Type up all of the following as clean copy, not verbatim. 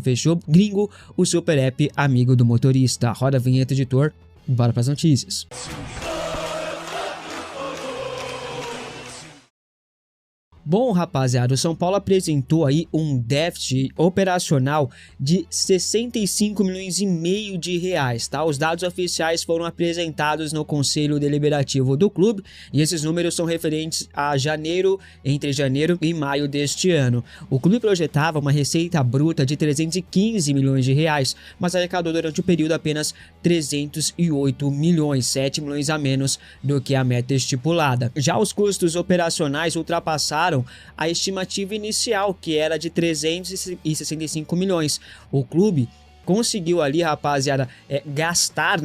Fechou? Gringo, o super app amigo do motorista. Roda a vinheta, editor. Bora para as notícias. Bom, rapaziada, o São Paulo apresentou aí um déficit operacional de 65 milhões e meio de reais, tá? Os dados oficiais foram apresentados no Conselho Deliberativo do clube e esses números são referentes a entre janeiro e maio deste ano. O clube projetava uma receita bruta de 315 milhões de reais, mas arrecadou durante o período apenas 308 milhões, 7 milhões a menos do que a meta estipulada. Já os custos operacionais ultrapassaram a estimativa inicial, que era de 365 milhões. O clube conseguiu ali, rapaziada, gastar,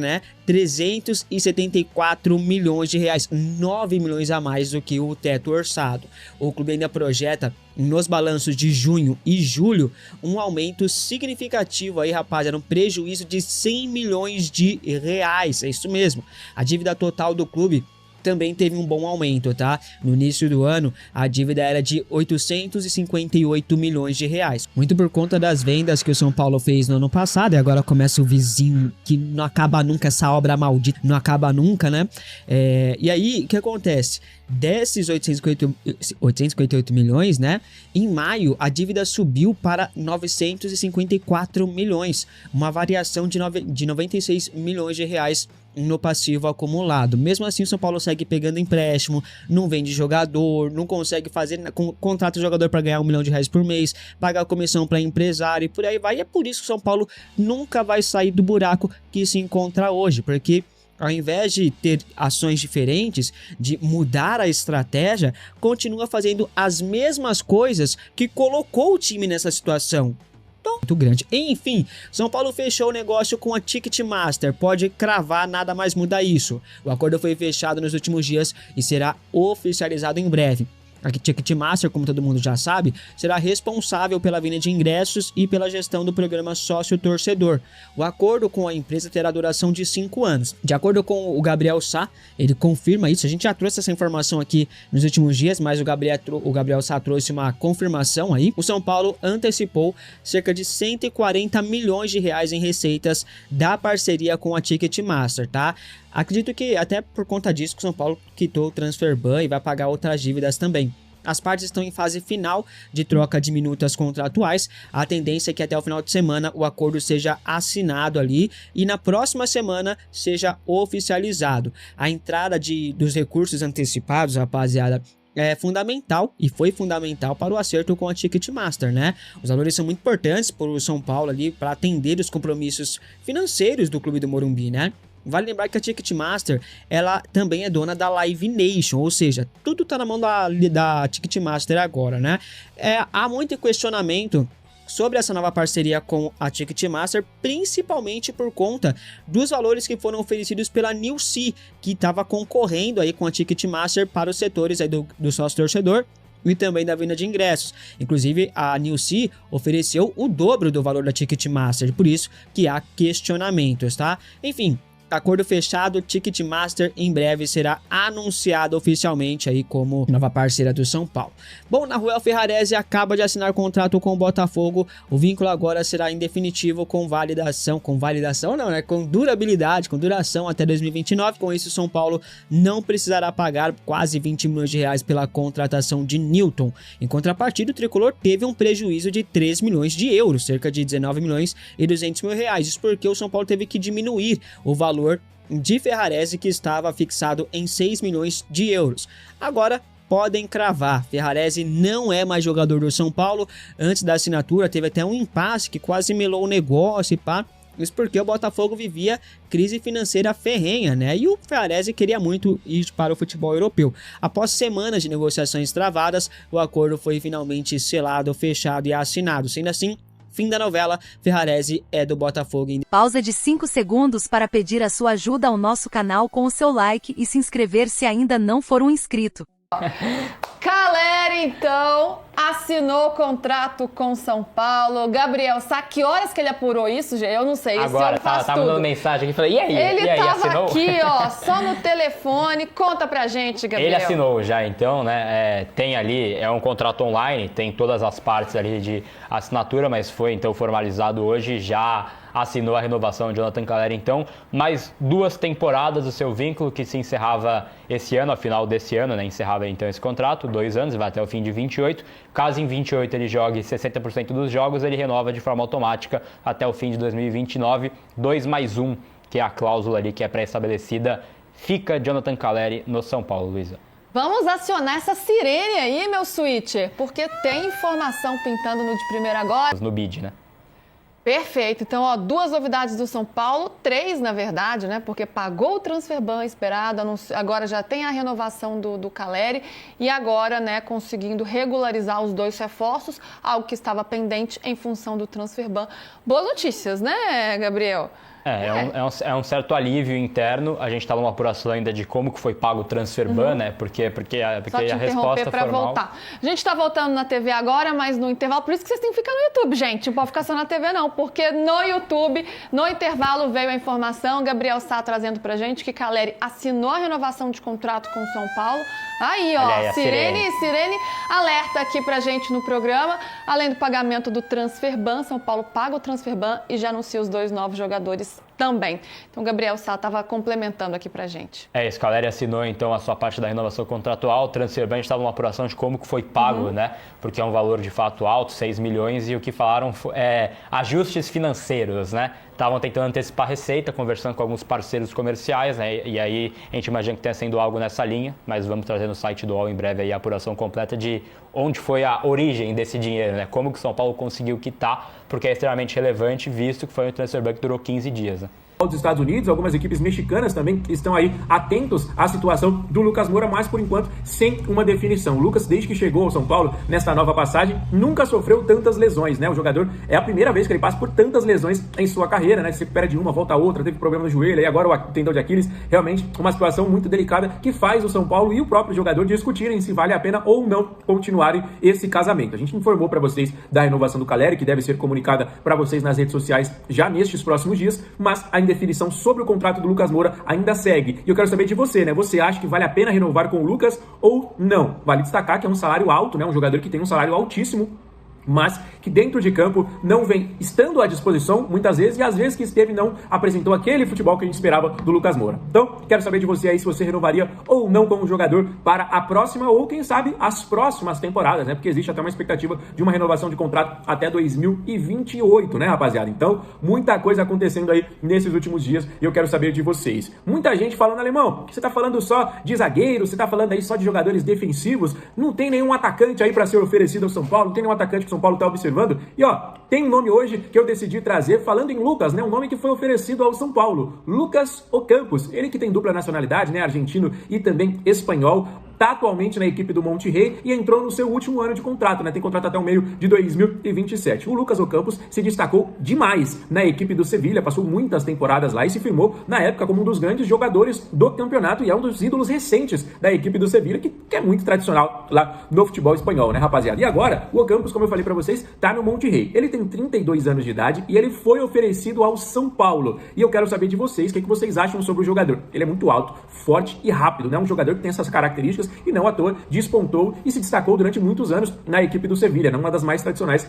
374 milhões de reais, 9 milhões a mais do que o teto orçado. O clube ainda projeta nos balanços de junho e julho um aumento significativo aí, rapaziada, um prejuízo de 100 milhões de reais, é isso mesmo. A dívida total do clube também teve um bom aumento, tá? No início do ano, a dívida era de 858 milhões de reais. Muito por conta das vendas que o São Paulo fez no ano passado, e agora começa o vizinho, que não acaba nunca, essa obra maldita, não acaba nunca, né? E aí, o que acontece? Desses 858 milhões, em maio, a dívida subiu para 954 milhões, uma variação de 96 milhões de reais no passivo acumulado. Mesmo assim, o São Paulo segue pegando empréstimo, não vende jogador, não consegue fazer, contrata o jogador para ganhar R$1 milhão por mês, pagar comissão para empresário e por aí vai. E é por isso que o São Paulo nunca vai sair do buraco que se encontra hoje, porque ao invés de ter ações diferentes, de mudar a estratégia, continua fazendo as mesmas coisas que colocou o time nessa situação. Muito grande. Enfim, São Paulo fechou o negócio com a Ticketmaster. Pode cravar, nada mais muda isso. O acordo foi fechado nos últimos dias e será oficializado em breve. A Ticketmaster, como todo mundo já sabe, será responsável pela venda de ingressos e pela gestão do programa sócio-torcedor. O acordo com a empresa terá duração de 5 anos. De acordo com o Gabriel Sá, ele confirma isso. A gente já trouxe essa informação aqui nos últimos dias, mas o Gabriel Sá trouxe uma confirmação aí. O São Paulo antecipou cerca de 140 milhões de reais em receitas da parceria com a Ticketmaster, tá? Acredito que até por conta disso que o São Paulo quitou o Transferban e vai pagar outras dívidas também. As partes estão em fase final de troca de minutas contratuais. A tendência é que até o final de semana o acordo seja assinado ali e na próxima semana seja oficializado. A entrada dos recursos antecipados, rapaziada, é fundamental e foi fundamental para o acerto com a Ticketmaster, Os valores são muito importantes para o São Paulo ali para atender os compromissos financeiros do Clube do Morumbi, Vale lembrar que a Ticketmaster, ela também é dona da Live Nation, ou seja, tudo tá na mão da Ticketmaster agora, há muito questionamento sobre essa nova parceria com a Ticketmaster, principalmente por conta dos valores que foram oferecidos pela Nilce, que estava concorrendo aí com a Ticketmaster para os setores aí do sócio-torcedor e também da venda de ingressos. Inclusive, a Nilce ofereceu o dobro do valor da Ticketmaster, por isso que há questionamentos, tá? Enfim, acordo fechado, Ticketmaster em breve será anunciado oficialmente aí como nova parceira do São Paulo. Bom, Nahuel Ferrarese acaba de assinar contrato com o Botafogo. O vínculo agora será em definitivo com durabilidade, com duração até 2029. Com isso, o São Paulo não precisará pagar quase 20 milhões de reais pela contratação de Newton. Em contrapartida, o tricolor teve um prejuízo de 3 milhões de euros, cerca de 19 milhões e 200 mil reais. Isso porque o São Paulo teve que diminuir o valor de Ferrarese, que estava fixado em 6 milhões de euros. Agora podem cravar, Ferrarese não é mais jogador do São Paulo. Antes da assinatura teve até um impasse que quase melou o negócio e pá. Isso porque o Botafogo vivia crise financeira ferrenha, E o Ferrarese queria muito ir para o futebol europeu. Após semanas de negociações travadas, o acordo foi finalmente selado, fechado e assinado. Sendo assim, fim da novela, Ferrarese é do Botafogo. Pausa de 5 segundos para pedir a sua ajuda ao nosso canal com o seu like e se inscrever se ainda não for um inscrito. Galera, então, assinou o contrato com São Paulo. Gabriel Sá, que horas que ele apurou isso, gente? Eu não sei. Agora, tá mandando mensagem aqui, falei, e aí? Ele tava assinou? aqui, ó, só no telefone. Conta pra gente, Gabriel. Ele assinou já, então, né? Tem ali, é um contrato online, tem todas as partes ali de assinatura, mas foi então formalizado hoje, já assinou a renovação de Jonathan Calleri, então, mais 2 temporadas do seu vínculo, que se encerrava esse ano, ao final desse ano, né, encerrava então esse contrato, 2 anos, vai até o fim de 28, caso em 28 ele jogue 60% dos jogos, ele renova de forma automática até o fim de 2029, 2+1, que é a cláusula ali que é pré-estabelecida, fica Jonathan Calleri no São Paulo, Luísa. Vamos acionar essa sirene aí, meu switcher, porque tem informação pintando no de primeira agora. No bid, né? Perfeito. Então, ó, 2 novidades do São Paulo, 3 na verdade, né? Porque pagou o transferban esperado, agora já tem a renovação do Calleri e agora, né, conseguindo regularizar os 2 reforços, algo que estava pendente em função do transferban. Boas notícias, né, Gabriel? É um certo alívio interno. A gente estava numa apuração ainda de como que foi pago o transferban, né? Porque Só te a resposta pra formal... voltar. A gente está voltando na TV agora, mas no intervalo, por isso que vocês têm que ficar no YouTube, gente. Não pode ficar só na TV, não, porque no YouTube, no intervalo, veio a informação, Gabriel Sá trazendo pra gente que Calleri assinou a renovação de contrato com o São Paulo. Aí, ó, aí, sirene alerta aqui pra gente no programa. Além do pagamento do transferban, São Paulo paga o transferban e já anuncia os 2 novos jogadores também. Então, o Gabriel Sá estava complementando aqui pra gente. Esse Calleri assinou, então, a sua parte da renovação contratual. O transferban estava numa apuração de como que foi pago, né? Porque é um valor de fato alto, 6 milhões, e o que falaram é ajustes financeiros, né? Estavam tentando antecipar a receita, conversando com alguns parceiros comerciais, né? E aí a gente imagina que tenha sendo algo nessa linha, mas vamos trazer no site do UOL em breve aí a apuração completa de onde foi a origem desse dinheiro, né? Como que o São Paulo conseguiu quitar, porque é extremamente relevante, visto que foi um transferban que durou 15 dias, né? Dos Estados Unidos, algumas equipes mexicanas também estão aí atentos à situação do Lucas Moura, mas por enquanto sem uma definição. O Lucas, desde que chegou ao São Paulo nesta nova passagem, nunca sofreu tantas lesões, né? O jogador, é a primeira vez que ele passa por tantas lesões em sua carreira, né? Se recupera de uma, volta a outra, teve problema no joelho, e agora o tendão de Aquiles, realmente uma situação muito delicada que faz o São Paulo e o próprio jogador discutirem se vale a pena ou não continuarem esse casamento. A gente informou para vocês da renovação do Calleri, que deve ser comunicada para vocês nas redes sociais já nestes próximos dias, mas a indefinição sobre o contrato do Lucas Moura ainda segue. E eu quero saber de você, né? Você acha que vale a pena renovar com o Lucas ou não? Vale destacar que é um salário alto, né? Um jogador que tem um salário altíssimo, mas que dentro de campo não vem estando à disposição muitas vezes, e às vezes que esteve não apresentou aquele futebol que a gente esperava do Lucas Moura. Então, quero saber de você aí se você renovaria ou não com o jogador para a próxima ou quem sabe as próximas temporadas, né? Porque existe até uma expectativa de uma renovação de contrato até 2028, né, rapaziada? Então, muita coisa acontecendo aí nesses últimos dias e eu quero saber de vocês. Muita gente falando, Alemão, que você tá falando só de zagueiro, você tá falando aí só de jogadores defensivos, não tem nenhum atacante aí para ser oferecido ao São Paulo, não tem nenhum atacante que São Paulo está observando. E ó, tem um nome hoje que eu decidi trazer, falando em Lucas, né? Um nome que foi oferecido ao São Paulo, Lucas Ocampos. Ele que tem dupla nacionalidade, né? Argentino e também espanhol. Está atualmente na equipe do Monterrey e entrou no seu último ano de contrato, né? Tem contrato até o meio de 2027. O Lucas Ocampos se destacou demais na equipe do Sevilha, passou muitas temporadas lá e se firmou na época como um dos grandes jogadores do campeonato e é um dos ídolos recentes da equipe do Sevilha, que é muito tradicional lá no futebol espanhol, né, rapaziada? E agora, o Ocampos, como eu falei pra vocês, tá no Monterrey. Ele tem 32 anos de idade e ele foi oferecido ao São Paulo. E eu quero saber de vocês, o que vocês acham sobre o jogador? Ele é muito alto, forte e rápido, né? Um jogador que tem essas características e não à toa despontou e se destacou durante muitos anos na equipe do Sevilha, uma das mais tradicionais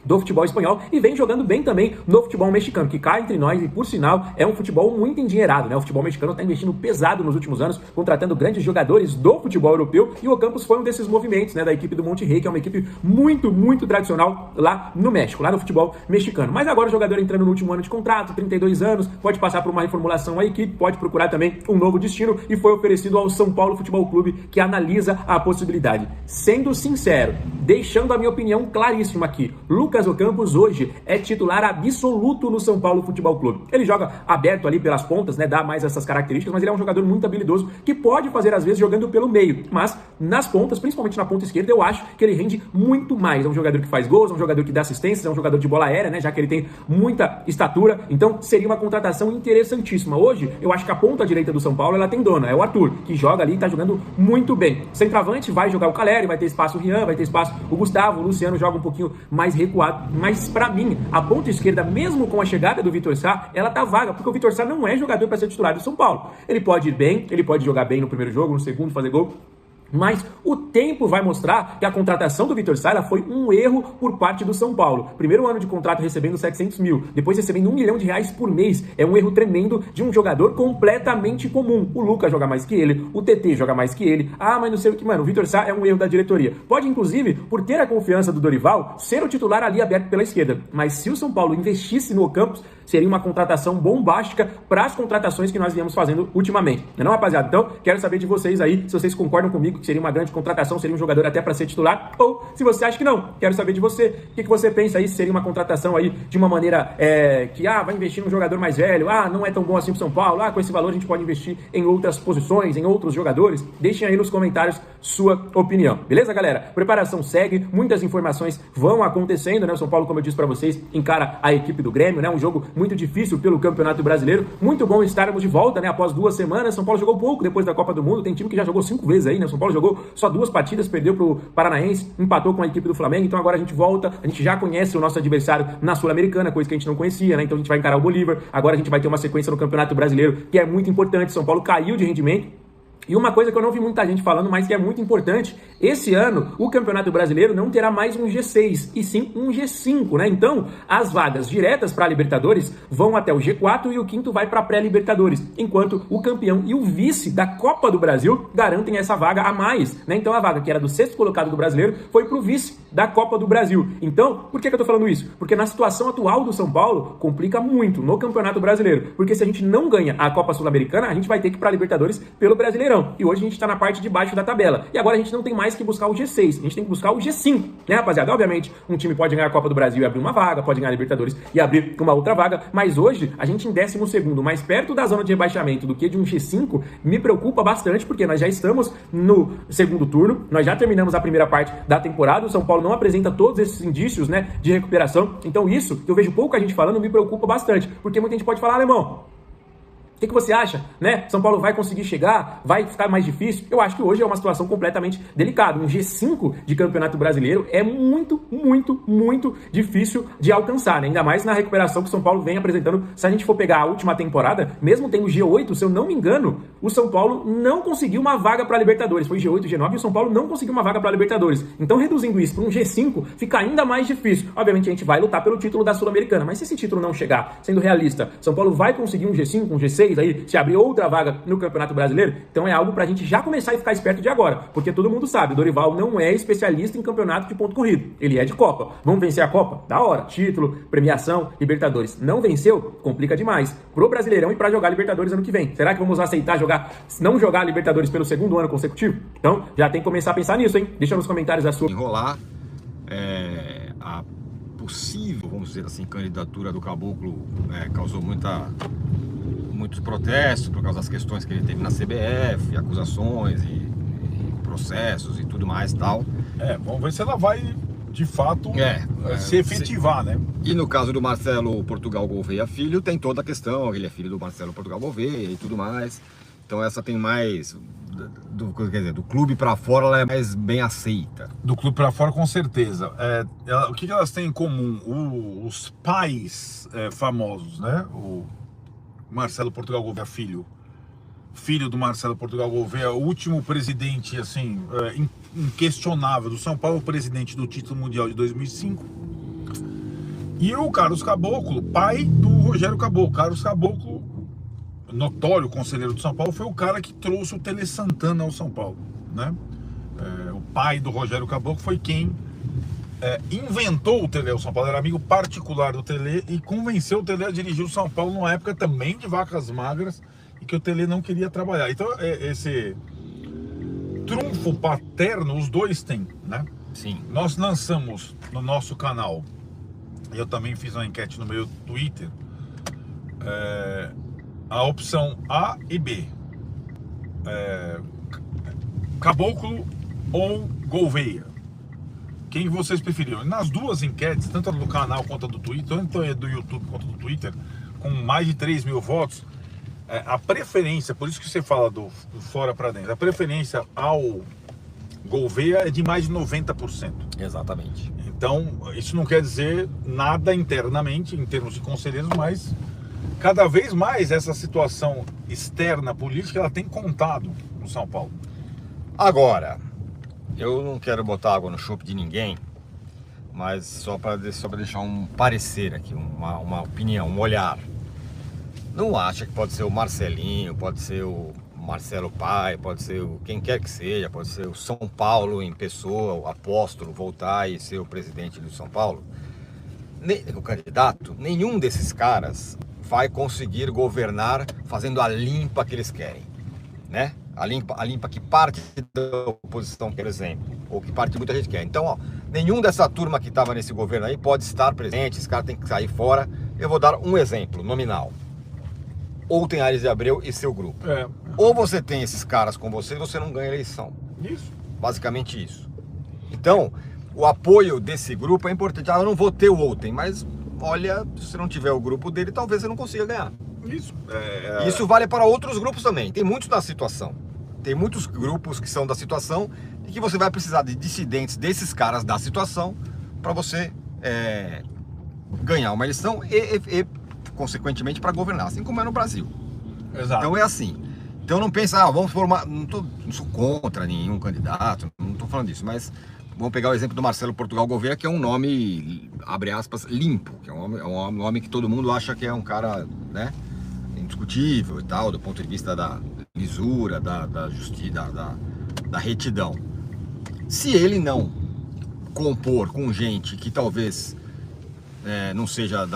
do futebol espanhol e vem jogando bem também no futebol mexicano, que cá entre nós e por sinal é um futebol muito endinheirado, né? O futebol mexicano está investindo pesado nos últimos anos, contratando grandes jogadores do futebol europeu e o Ocampos foi um desses movimentos, né, da equipe do Monterrey, que é uma equipe muito, muito tradicional lá no México, lá no futebol mexicano. Mas agora o jogador entrando no último ano de contrato, 32 anos, pode passar por uma reformulação à equipe, pode procurar também um novo destino e foi oferecido ao São Paulo Futebol Clube, que analisa a possibilidade. Sendo sincero, deixando a minha opinião claríssima aqui, Lucas Lucas Ocampos hoje é titular absoluto no São Paulo Futebol Clube. Ele joga aberto ali pelas pontas, né, dá mais essas características, mas ele é um jogador muito habilidoso que pode fazer às vezes jogando pelo meio, mas nas pontas, principalmente na ponta esquerda, eu acho que ele rende muito mais. É um jogador que faz gols, é um jogador que dá assistências, é um jogador de bola aérea, né, já que ele tem muita estatura, então seria uma contratação interessantíssima. Hoje, eu acho que a ponta direita do São Paulo, ela tem dona, é o Arthur, que joga ali e tá jogando muito bem. Centroavante vai jogar o Caleri, vai ter espaço o Rian, vai ter espaço o Gustavo, o Luciano joga um pouquinho mais recuado, mas pra mim, a ponta esquerda, mesmo com a chegada do Vitor Sá, ela tá vaga, porque o Vitor Sá não é jogador para ser titular do São Paulo. Ele pode ir bem, ele pode jogar bem no primeiro jogo, no segundo, fazer gol, mas o tempo vai mostrar que a contratação do Vitor Sá foi um erro por parte do São Paulo. Primeiro ano de contrato recebendo 700 mil, depois recebendo R$1 milhão por mês. É um erro tremendo de um jogador completamente comum. O Lucas joga mais que ele, o TT joga mais que ele. Ah, mas não sei o que, mano, o Vitor Sá é um erro da diretoria. Pode, inclusive, por ter a confiança do Dorival, ser o titular ali aberto pela esquerda. Mas se o São Paulo investisse no Ocampos, seria uma contratação bombástica para as contratações que nós viemos fazendo ultimamente. Não, rapaziada? Então, quero saber de vocês aí, se vocês concordam comigo que seria uma grande contratação, seria um jogador até para ser titular, ou se você acha que não. Quero saber de você. O que você pensa aí? Se seria uma contratação aí de uma maneira que, vai investir num jogador mais velho, não é tão bom assim pro São Paulo, com esse valor a gente pode investir em outras posições, em outros jogadores. Deixem aí nos comentários sua opinião. Beleza, galera? Preparação segue, muitas informações vão acontecendo, né? O São Paulo, como eu disse para vocês, encara a equipe do Grêmio, né? Um jogo muito difícil pelo Campeonato Brasileiro. Muito bom estarmos de volta, né? Após 2 semanas. São Paulo jogou pouco depois da Copa do Mundo. Tem time que já jogou 5 vezes aí, né? São Paulo jogou só 2 partidas, perdeu pro Paranaense, empatou com a equipe do Flamengo. Então agora a gente volta, a gente já conhece o nosso adversário na Sul-Americana, coisa que a gente não conhecia, né? Então a gente vai encarar o Bolívar. Agora a gente vai ter uma sequência no Campeonato Brasileiro que é muito importante. São Paulo caiu de rendimento. E uma coisa que eu não vi muita gente falando, mas que é muito importante, esse ano o Campeonato Brasileiro não terá mais um G6, e sim um G5, né? Então, as vagas diretas para a Libertadores vão até o G4 e o quinto vai para a pré-Libertadores, enquanto o campeão e o vice da Copa do Brasil garantem essa vaga a mais, né? Então, a vaga que era do 6º colocado do Brasileiro foi para o vice da Copa do Brasil. Então, por que eu tô falando isso? Porque na situação atual do São Paulo, complica muito no Campeonato Brasileiro, porque se a gente não ganha a Copa Sul-Americana, a gente vai ter que ir para a Libertadores pelo Brasileirão. E hoje a gente está na parte de baixo da tabela. E agora a gente não tem mais que buscar o G6. A gente tem que buscar o G5, né, rapaziada? Obviamente, um time pode ganhar a Copa do Brasil e abrir uma vaga, pode ganhar a Libertadores e abrir uma outra vaga, mas hoje a gente em 12º, mais perto da zona de rebaixamento do que de um G5, me preocupa bastante, porque nós já estamos no segundo turno, nós já terminamos a primeira parte da temporada, o São Paulo não apresenta todos esses indícios, né, de recuperação. Então isso, que eu vejo pouca gente falando, me preocupa bastante, porque muita gente pode falar, alemão, o que você acha, né? São Paulo vai conseguir chegar? Vai ficar mais difícil? Eu acho que hoje é uma situação completamente delicada. Um G5 de Campeonato Brasileiro é muito, muito, muito difícil de alcançar, né? Ainda mais na recuperação que o São Paulo vem apresentando. Se a gente for pegar a última temporada, mesmo tendo G8, se eu não me engano, o São Paulo não conseguiu uma vaga para a Libertadores. Foi G8, G9 e o São Paulo não conseguiu uma vaga para a Libertadores. Então, reduzindo isso para um G5, fica ainda mais difícil. Obviamente, a gente vai lutar pelo título da Sul-Americana, mas se esse título não chegar, sendo realista, São Paulo vai conseguir um G5, um G6, aí, se abrir outra vaga no Campeonato Brasileiro, então é algo pra gente já começar e ficar esperto de agora, porque todo mundo sabe, o Dorival não é especialista em campeonato de ponto corrido, ele é de Copa. Vamos vencer a Copa? Da hora, título, premiação, Libertadores. Não venceu? Complica demais pro Brasileirão e pra jogar Libertadores ano que vem. Será que vamos aceitar não jogar Libertadores pelo 2º ano consecutivo? Então, já tem que começar a pensar nisso, hein? Deixa nos comentários a sua... Enrolar a possível, vamos dizer assim, candidatura do Caboclo causou muitos protestos por causa das questões que ele teve na CBF, acusações e processos e tudo mais e tal. Vamos ver se ela vai, de fato, se efetivar, né? E no caso do Marcelo Portugal Gouveia Filho, tem toda a questão, ele é filho do Marcelo Portugal Gouveia e tudo mais. Então essa tem mais, do clube pra fora ela é mais bem aceita. Do clube pra fora, com certeza. O que elas têm em comum? Os pais famosos, né? O Marcelo Portugal Gouveia filho do Marcelo Portugal Gouveia, o último presidente, assim, inquestionável do São Paulo, presidente do título mundial de 2005. E o Carlos Caboclo, pai do Rogério Caboclo. Carlos Caboclo, notório conselheiro do São Paulo, foi o cara que trouxe o Tele Santana ao São Paulo, né? O pai do Rogério Caboclo foi quem inventou o Tele. O São Paulo era amigo particular do Tele e convenceu o Tele a dirigir o São Paulo numa época também de vacas magras e que o Tele não queria trabalhar. Então esse trunfo paterno os dois têm, né? Sim. Nós lançamos no nosso canal eu também fiz uma enquete no meu Twitter, a opção A e B, Caboclo ou Gouveia, quem vocês preferiram? Nas duas enquetes, tanto do canal quanto do Twitter, tanto do YouTube quanto do Twitter, com mais de 3 mil votos, a preferência, por isso que você fala do fora para dentro, a preferência ao Gouveia é de mais de 90%. Exatamente. Então, isso não quer dizer nada internamente, em termos de conselheiros, mas cada vez mais essa situação externa política, ela tem contado no São Paulo. Agora, eu não quero botar água no chope de ninguém, mas só para deixar um parecer aqui, uma opinião, um olhar. Não acha que pode ser o Marcelinho, pode ser o Marcelo Pai, pode ser quem quer que seja, pode ser o São Paulo em pessoa, o apóstolo, voltar e ser o presidente do São Paulo, o candidato, nenhum desses caras vai conseguir governar fazendo a limpa que eles querem, né? A limpa que parte da oposição, por exemplo, ou que parte de muita gente quer. Então, ó, nenhum dessa turma que estava nesse governo aí pode estar presente, esse cara tem que sair fora. Eu vou dar um exemplo nominal. Ou tem Aires de Abreu e seu grupo. Ou você tem esses caras com você e você não ganha eleição. Isso. Basicamente isso. Então, o apoio desse grupo é importante. Eu não vou ter o Outem, mas olha, se você não tiver o grupo dele, talvez você não consiga ganhar. Isso. Isso vale para outros grupos também. Tem muitos da situação. Tem muitos grupos que são da situação e que você vai precisar de dissidentes desses caras da situação para você ganhar uma eleição e consequentemente, para governar, assim como é no Brasil. Exato. Então é assim. Então não pensa, vamos formar... Não sou contra nenhum candidato, não estou falando disso, mas vamos pegar o exemplo do Marcelo Portugal Gouveia, que é um nome, abre aspas, limpo, que é um nome que todo mundo acha que é um cara, né, indiscutível e tal, do ponto de vista da lisura, da justiça, da retidão. Se ele não compor com gente que talvez não seja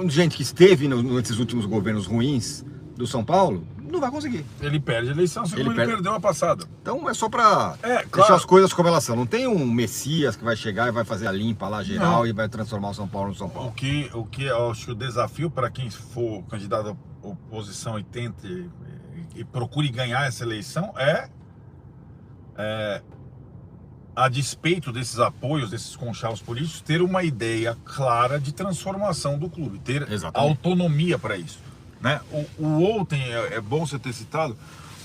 gente que esteve nesses últimos governos ruins do São Paulo, não vai conseguir. Ele perde a eleição, assim como ele perdeu a passada. Então é só para claro, deixar as coisas como elas são. Não tem um Messias que vai chegar e vai fazer a limpa lá geral e vai transformar o São Paulo no São Paulo. O que eu acho que o desafio para quem for candidato à oposição e tente e procure ganhar essa eleição a despeito desses apoios, desses conchavos políticos, ter uma ideia clara de transformação do clube, ter autonomia para isso, né? O Outem, é bom você ter citado,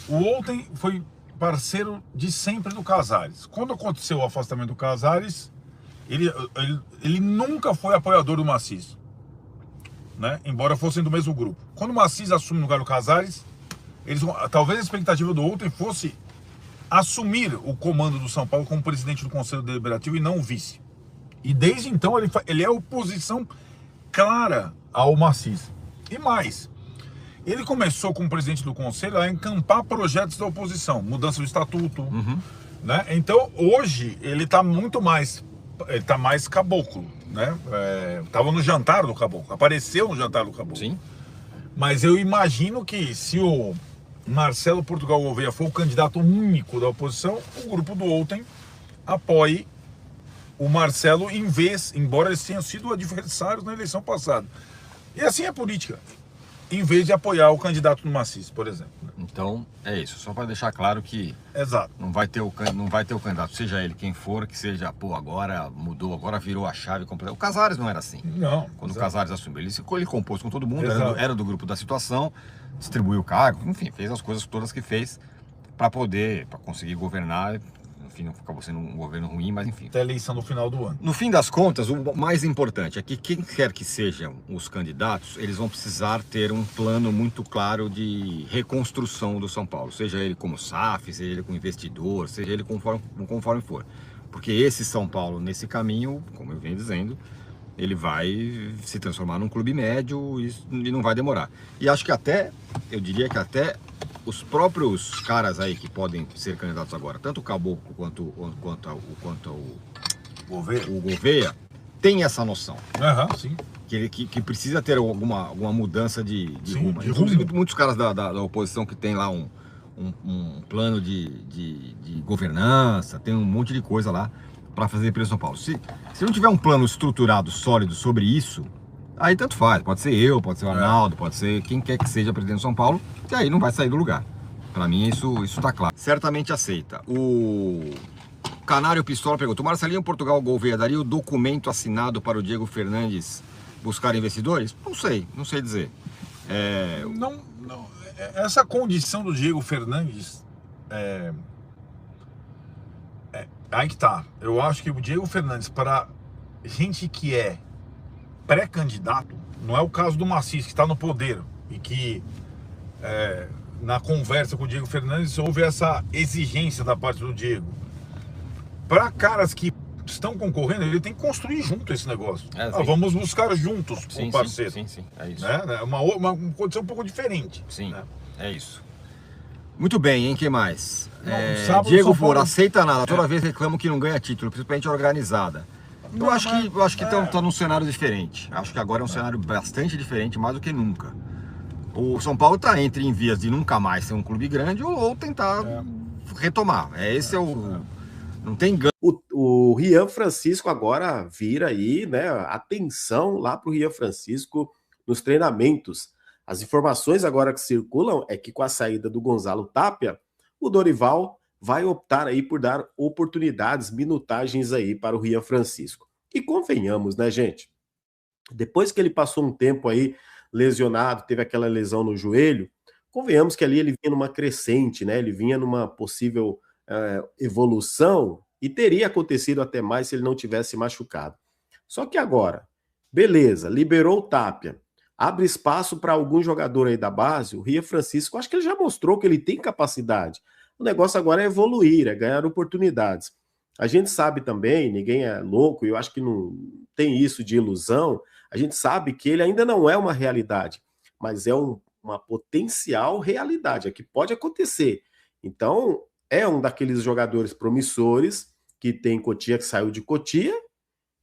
o Outem foi parceiro de sempre do Casares. Quando aconteceu o afastamento do Casares, ele nunca foi apoiador do Maciz, né? Embora fossem do mesmo grupo. Quando o Maciz assume no lugar do Casares, talvez a expectativa do Outem fosse assumir o comando do São Paulo como presidente do Conselho Deliberativo e não o vice. E desde então ele é oposição clara ao Maciz. E mais, ele começou como presidente do Conselho a encampar projetos da oposição, mudança do estatuto, né? Então hoje ele está muito mais, mais caboclo, né? Tava no jantar do caboclo, apareceu no jantar do caboclo. Sim. Mas eu imagino que se o Marcelo Portugal Gouveia for o candidato único da oposição, o grupo do Outem apoie o Marcelo embora eles tenham sido adversários na eleição passada. E assim é política, em vez de apoiar o candidato do Maciz, por exemplo. Então é isso, só para deixar claro que Exato. Não vai ter o candidato, seja ele quem for, que seja, agora mudou, agora virou a chave completa. O Casares não era assim. Não. Quando o Casares assumiu, ele compôs com todo mundo, era do grupo da situação, distribuiu o cargo, enfim, fez as coisas todas que fez para conseguir governar. Enfim, acabou sendo um governo ruim, mas enfim. Até a eleição no final do ano. No fim das contas, o mais importante é que quem quer que sejam os candidatos, eles vão precisar ter um plano muito claro de reconstrução do São Paulo. Seja ele como SAF, seja ele como investidor, seja ele conforme for. Porque esse São Paulo, nesse caminho, como eu venho dizendo, ele vai se transformar num clube médio e não vai demorar. E acho que eu diria que até os próprios caras aí que podem ser candidatos agora, tanto o Caboclo quanto o Gouveia, tem essa noção. Sim. Que precisa ter alguma mudança de rumo. Inclusive, muitos caras da oposição que tem lá um plano de governança, tem um monte de coisa lá para fazer pelo São Paulo. Se não tiver um plano estruturado, sólido sobre isso, aí tanto faz. Pode ser eu, pode ser o Arnaldo, pode ser quem quer que seja presidente do São Paulo, que aí não vai sair do lugar. Para mim isso tá claro. Certamente aceita. O Canário Pistola pergunta: o Marcelinho Portugal Gouveia daria o documento assinado para o Diego Fernandes buscar investidores? Não sei dizer. Não, essa condição do Diego Fernandes aí que tá. Eu acho que o Diego Fernandes, para gente que é pré-candidato, não é o caso do Maciço, que está no poder e que na conversa com o Diego Fernandes houve essa exigência da parte do Diego. Para caras que estão concorrendo, ele tem que construir junto esse negócio. Vamos buscar juntos um parceiro. Sim, é isso. Né? Uma condição um pouco diferente. Sim, né? É isso. Muito bem, hein? Quem mais? Diego Foro, aceita nada. Toda vez reclamo que não ganha título, principalmente organizada. Eu acho que tá num cenário diferente. Acho que agora é um cenário bastante diferente, mais do que nunca. O São Paulo tá em vias de nunca mais ser um clube grande ou tentar retomar. Não tem ganho. O Rian Francisco agora vira aí, né? Atenção lá pro Rian Francisco nos treinamentos. As informações agora que circulam é que com a saída do Gonzalo Tapia, o Dorival vai optar aí por dar oportunidades, minutagens aí para o Rian Francisco. E convenhamos, né, gente? Depois que ele passou um tempo aí lesionado, teve aquela lesão no joelho, convenhamos que ali ele vinha numa crescente, né? Ele vinha numa possível evolução e teria acontecido até mais se ele não tivesse machucado. Só que agora, beleza, liberou o Tapia, abre espaço para algum jogador aí da base, o Rian Francisco, acho que ele já mostrou que ele tem capacidade. O negócio agora é evoluir, é ganhar oportunidades. A gente sabe também, ninguém é louco, eu acho que não tem isso de ilusão, a gente sabe que ele ainda não é uma realidade, mas é uma potencial realidade, é que pode acontecer. Então, é um daqueles jogadores promissores que tem Cotia, que saiu de Cotia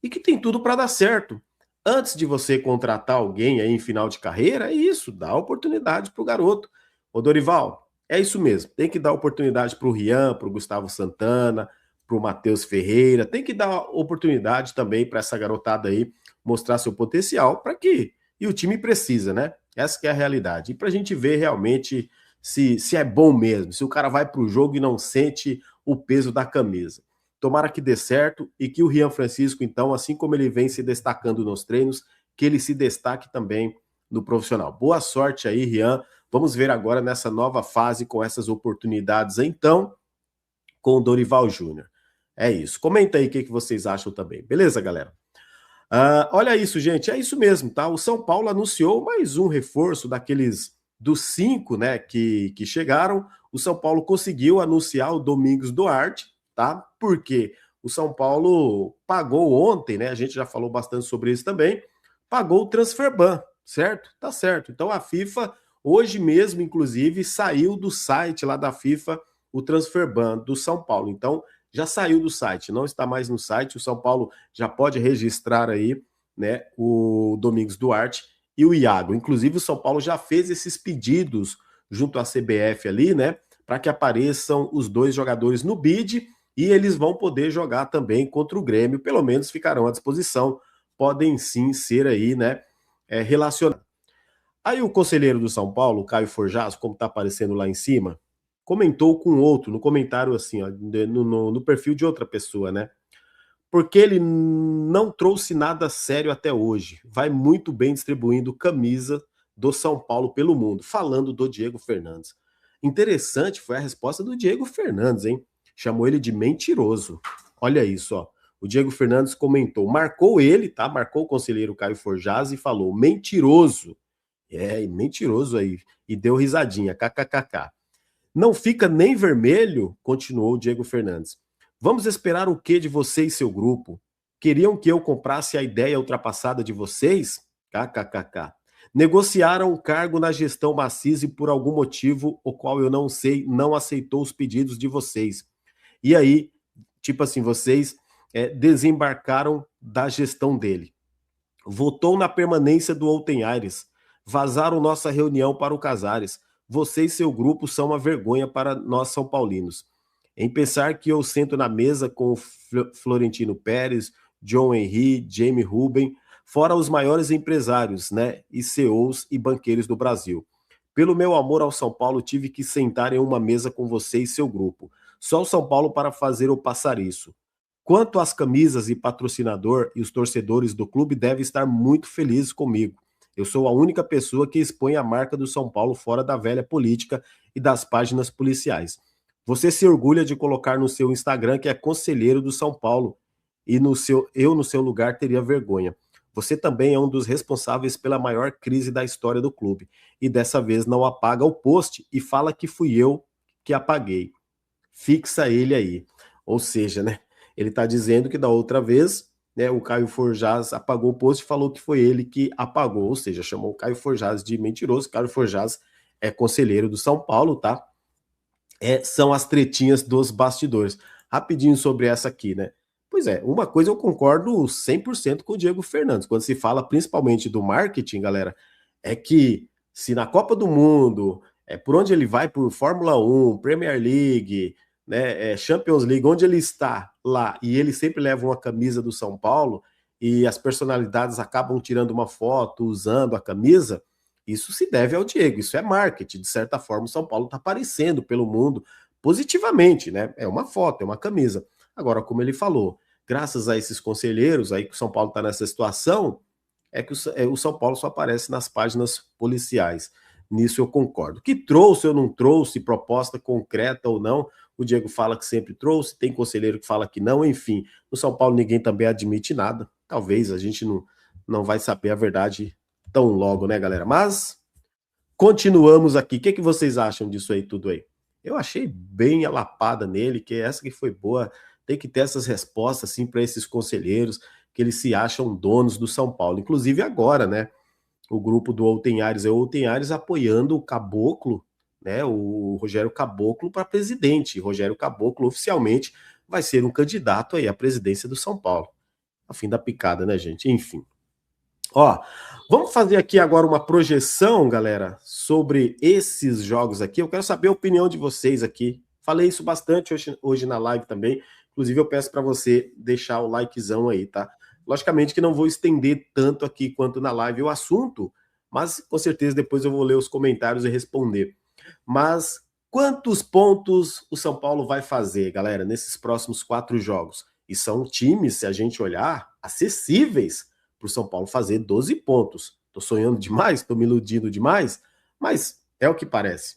e que tem tudo para dar certo. Antes de você contratar alguém aí em final de carreira, é isso, dá oportunidade para o garoto. Ô Dorival, é isso mesmo, tem que dar oportunidade para o Rian, para o Gustavo Santana, para o Matheus Ferreira, tem que dar oportunidade também para essa garotada aí mostrar seu potencial, para que e o time precisa, né? Essa que é a realidade. E para a gente ver realmente se é bom mesmo, se o cara vai para o jogo e não sente o peso da camisa. Tomara que dê certo e que o Rian Francisco, então, assim como ele vem se destacando nos treinos, que ele se destaque também no profissional. Boa sorte aí, Rian. Vamos ver agora nessa nova fase com essas oportunidades, então, com o Dorival Júnior. É isso. Comenta aí o que vocês acham também. Beleza, galera? Olha isso, gente. É isso mesmo, tá? O São Paulo anunciou mais um reforço dos 5, né, que chegaram. O São Paulo conseguiu anunciar o Domingos Duarte, tá? Porque o São Paulo pagou ontem, né? A gente já falou bastante sobre isso também. Pagou o transfer ban, certo? Tá certo. Então a FIFA, hoje mesmo, inclusive, saiu do site lá da FIFA o transfer ban do São Paulo. Então já saiu do site, não está mais no site. O São Paulo já pode registrar aí, né, o Domingos Duarte e o Iago. Inclusive, o São Paulo já fez esses pedidos junto à CBF ali, né, para que apareçam os dois jogadores no bid e eles vão poder jogar também contra o Grêmio, pelo menos ficarão à disposição, podem sim ser aí, né, relacionados. Aí o conselheiro do São Paulo, o Caio Forjaso, como está aparecendo lá em cima, comentou com outro, no comentário assim, ó, no perfil de outra pessoa, né, porque ele não trouxe nada sério até hoje. Vai muito bem distribuindo camisa do São Paulo pelo mundo, falando do Diego Fernandes. Interessante foi a resposta do Diego Fernandes, hein? Chamou ele de mentiroso. Olha isso, ó. O Diego Fernandes comentou, marcou ele, tá? Marcou o conselheiro Caio Forjaz e falou, mentiroso. Mentiroso aí. E deu risadinha, kkkk. Não fica nem vermelho, continuou o Diego Fernandes. Vamos esperar o que de você e seu grupo? Queriam que eu comprasse a ideia ultrapassada de vocês? KKKK. Negociaram um cargo na gestão Maciço e por algum motivo, o qual eu não sei, não aceitou os pedidos de vocês. E aí, tipo assim, vocês desembarcaram da gestão dele. Votou na permanência do Outen Aires. Vazaram nossa reunião para o Casares. Você e seu grupo são uma vergonha para nós São Paulinos. em pensar que eu sento na mesa com o Florentino Pérez, John Henry, Jamie Ruben, fora os maiores empresários, né, e CEOs e banqueiros do Brasil. Pelo meu amor ao São Paulo, tive que sentar em uma mesa com você e seu grupo. Só o São Paulo para fazer ou passar isso. Quanto às camisas e patrocinador, e os torcedores do clube devem estar muito felizes comigo. Eu sou a única pessoa que expõe a marca do São Paulo fora da velha política e das páginas policiais. Você se orgulha de colocar no seu Instagram que é conselheiro do São Paulo e eu, no seu lugar, teria vergonha. Você também é um dos responsáveis pela maior crise da história do clube e dessa vez não apaga o post e fala que fui eu que apaguei. Fixa ele aí. Ou seja, né? Ele está dizendo que da outra vez, né, o Caio Forjaz apagou o post e falou que foi ele que apagou, ou seja, chamou o Caio Forjaz de mentiroso. Caio Forjaz é conselheiro do São Paulo, tá? São as tretinhas dos bastidores. Rapidinho sobre essa aqui, né? Pois é, uma coisa eu concordo 100% com o Diego Fernandes, quando se fala principalmente do marketing, galera, é que se na Copa do Mundo, por onde ele vai, por Fórmula 1, Premier League, né, Champions League, onde ele está lá, e ele sempre leva uma camisa do São Paulo, e as personalidades acabam tirando uma foto, usando a camisa, isso se deve ao Diego, isso é marketing, de certa forma o São Paulo está aparecendo pelo mundo positivamente, né, é uma foto, é uma camisa. Agora, como ele falou, graças a esses conselheiros aí que o São Paulo está nessa situação, é que o São Paulo só aparece nas páginas policiais. Nisso eu concordo. Que trouxe ou não trouxe, proposta concreta ou não, o Diego fala que sempre trouxe, tem conselheiro que fala que não, enfim. No São Paulo ninguém também admite nada. Talvez a gente não vai saber a verdade tão logo, né, galera? Mas continuamos aqui. O que vocês acham disso aí tudo aí? Eu achei bem a lapada nele, que essa que foi boa. Tem que ter essas respostas assim para esses conselheiros que eles se acham donos do São Paulo. Inclusive agora, né? O grupo do Outem Ares apoiando o Caboclo, né? O Rogério Caboclo para presidente. Rogério Caboclo oficialmente vai ser um candidato aí à presidência do São Paulo. A fim da picada, né, gente? Enfim. Ó, vamos fazer aqui agora uma projeção, galera, sobre esses jogos aqui. Eu quero saber a opinião de vocês aqui. Falei isso bastante hoje na live também. Inclusive, eu peço para você deixar o likezão aí, tá? Logicamente que não vou estender tanto aqui quanto na live o assunto, mas com certeza depois eu vou ler os comentários e responder. Mas quantos pontos o São Paulo vai fazer, galera, nesses próximos 4 jogos? E são times, se a gente olhar, acessíveis para o São Paulo fazer 12 pontos. Tô sonhando demais, tô me iludindo demais, mas é o que parece.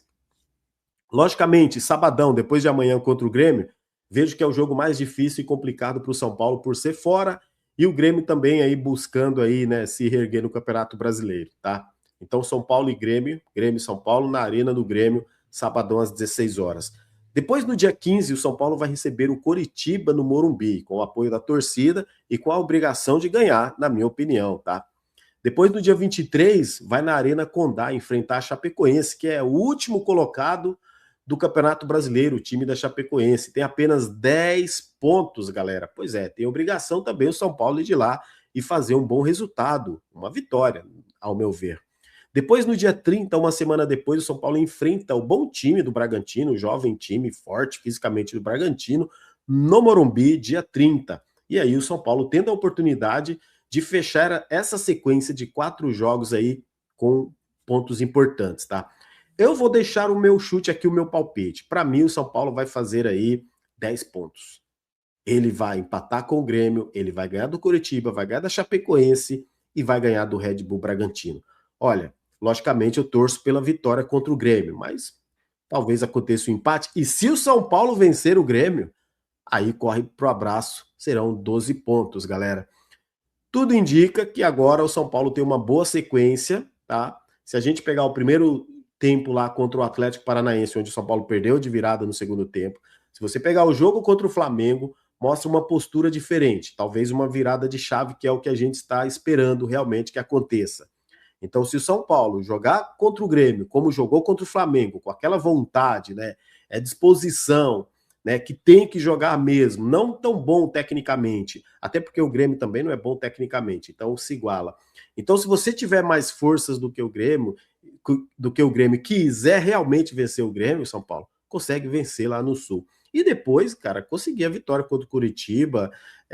Logicamente, sabadão, depois de amanhã contra o Grêmio, vejo que é o jogo mais difícil e complicado para o São Paulo por ser fora e o Grêmio também aí buscando aí, né, se reerguer no Campeonato Brasileiro, tá? Então São Paulo e Grêmio e São Paulo na Arena do Grêmio, sabadão às 16 horas. Depois no dia 15, o São Paulo vai receber o Coritiba no Morumbi, com o apoio da torcida e com a obrigação de ganhar, na minha opinião, tá? Depois no dia 23, vai na Arena Condá enfrentar a Chapecoense, que é o último colocado do Campeonato Brasileiro, o time da Chapecoense. Tem apenas 10 pontos, galera. Pois é, tem obrigação também o São Paulo ir de lá e fazer um bom resultado, uma vitória, ao meu ver. Depois, no dia 30, uma semana depois, o São Paulo enfrenta o bom time do Bragantino, o jovem time, forte fisicamente do Bragantino, no Morumbi, dia 30. E aí o São Paulo tendo a oportunidade de fechar essa sequência de 4 jogos aí com pontos importantes, tá? Eu vou deixar o meu chute aqui, o meu palpite. Para mim, o São Paulo vai fazer aí 10 pontos. Ele vai empatar com o Grêmio, ele vai ganhar do Coritiba, vai ganhar da Chapecoense e vai ganhar do Red Bull Bragantino. Olha, logicamente eu torço pela vitória contra o Grêmio, mas talvez aconteça um empate. E se o São Paulo vencer o Grêmio, aí corre pro abraço, serão 12 pontos, galera. Tudo indica que agora o São Paulo tem uma boa sequência, tá? Se a gente pegar o primeiro tempo lá contra o Atlético Paranaense, onde o São Paulo perdeu de virada no segundo tempo, se você pegar o jogo contra o Flamengo, mostra uma postura diferente, talvez uma virada de chave, que é o que a gente está esperando realmente que aconteça. Então, se o São Paulo jogar contra o Grêmio, como jogou contra o Flamengo, com aquela vontade, né, disposição, né, que tem que jogar mesmo, não tão bom tecnicamente, até porque o Grêmio também não é bom tecnicamente, então se iguala. Então, se você tiver mais forças do que o Grêmio, quiser realmente vencer o Grêmio, São Paulo consegue vencer lá no Sul. e depois, cara, conseguir a vitória contra o Curitiba,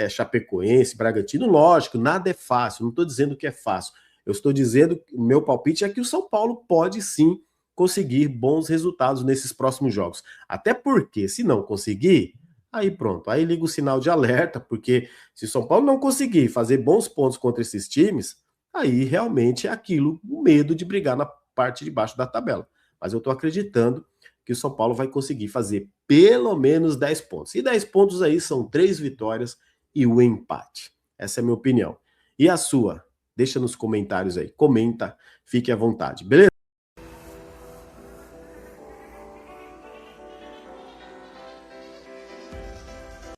Chapecoense, Bragantino. Lógico, nada é fácil, não estou dizendo que é fácil. Eu estou dizendo que o meu palpite é que o São Paulo pode sim conseguir bons resultados nesses próximos jogos. Até porque, se não conseguir, aí pronto, aí liga o sinal de alerta, porque se o São Paulo não conseguir fazer bons pontos contra esses times, aí realmente é aquilo, o medo de brigar na parte de baixo da tabela. Mas eu estou acreditando que o São Paulo vai conseguir fazer pelo menos 10 pontos. E 10 pontos aí são 3 vitórias e o empate. Essa é a minha opinião. E a sua? Deixa nos comentários aí. Comenta, fique à vontade, beleza?